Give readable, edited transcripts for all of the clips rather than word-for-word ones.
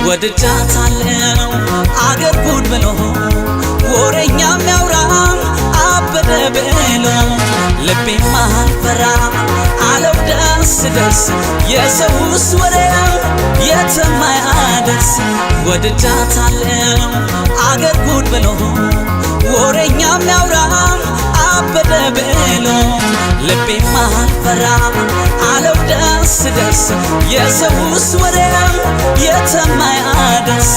ወድጃታለው አገር ጉድ ብሎ ወሬኛም ያውራም አበደ ብሎ ልቤም አልፈራ አለው ደስ ደስ የሰውስ ወሬው የትም አያደርስ ወድጃታለው አገር ጉድ ብሎ ወሬኛም ያውራም አበደ ብሎ ልቤም አልፈራ አለው ደስ ደስ የሰውስ ወሬው የትም አያደርስ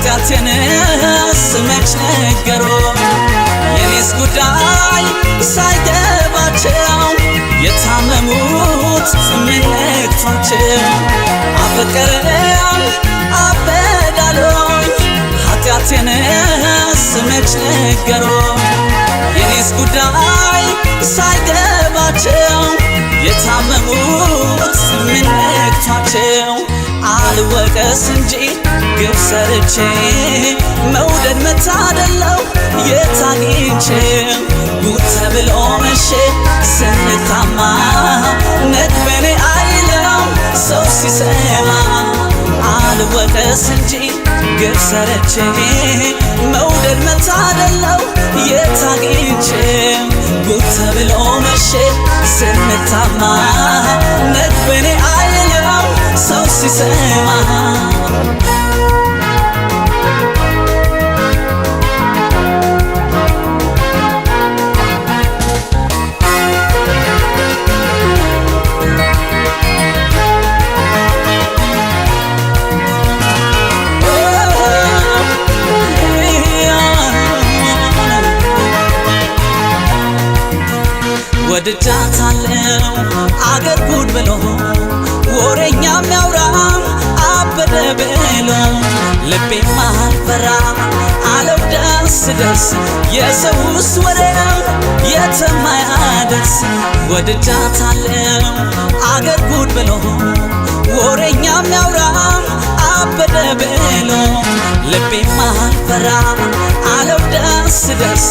ኃጢአቴንስ መች ነገሮኝ የኔስ ጉዳይ ሳይገባቸው የታመሙት ምን ነክቷቸው አፈቀረኝ አበዳሎኝ ኃጢአቴንስ መች ነገሮኝ የኔስ ጉዳይ ሳይገባቸው የታመሙት ምን ነክቷቸው አልወቀስ እንጂ ግብ ሰርቼ መውደድ መታደለው የታግኝቼ ጉድ ተብሎ መሼ ስንታማ ነግበኔ አይለው ሰው ሲሰማ አልወቀስ እንጂ ግብ ሰርቼ መውደድ መታደለው የታግኝቼ ጉድ ተብሎ መሼ ስንታማ ነግበኔ አይለው ሰው ሲሰማ ወድጃታለው አገር ጉድ ብሎ ወሬኛም ያውራም አበደ ብሎ ልቤም አልፈራ አለው ደስ ደስ የሰውስ ወሬው የትም አያደርስ ወድጃታለው አገር ጉድ ብሎ ወሬኛም ያውራም አበደ ብሎ ልቤም አልፈራ አለው ደስ ደስ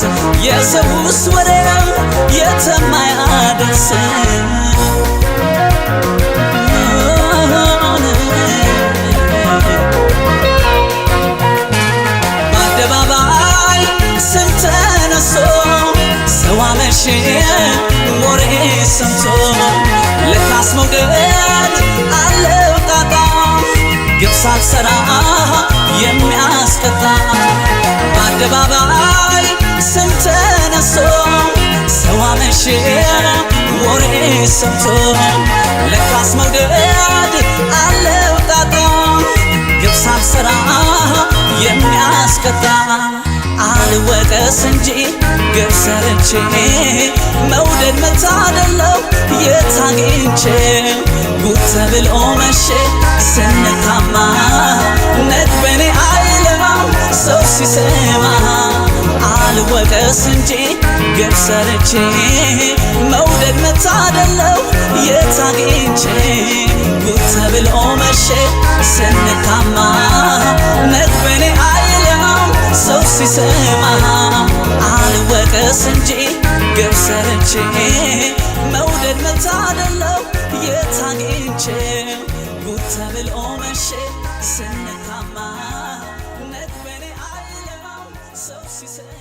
የሰውስ ወሬው የትም አያደርስ በአደባባይ ስም ተነሶ ሰው አመሼ ወሬ ሰምቶ ለካስ መውደድ አለው ጣጣ ግብ ሳልሰራ የሚያስቀጣ በአደባባይ ስም ተነሶ ሰው አመሼ ወሬ ሰምቶ ለካስ መውደድ አለው ጣጣ ግብ ሳልሰራ የሚያስቀጣ አልወቀስ እንጂ ግብ ሰርቼ መውደድ መታደለው የታግኝቼ ጉድ ተብሎ መሼ ስንታማ ነግበኔ አይለው ሰው ሲሰማ አልወቀስ እንጂ ግብ ሰርቼ መውደድ መታደለው የታግኝቼ ጉድ ተብሎ መሼ ስንታማ ነግበኔ አይለው ሰው ሲሰማ አልወቀስ እንጂ ግብ ሰርቼ መውደድ መታደለው የታግኝቼ ጉድ ተብሎ መሼ ስንታማ ነግበኔ አይለው ሰው ሲሰማ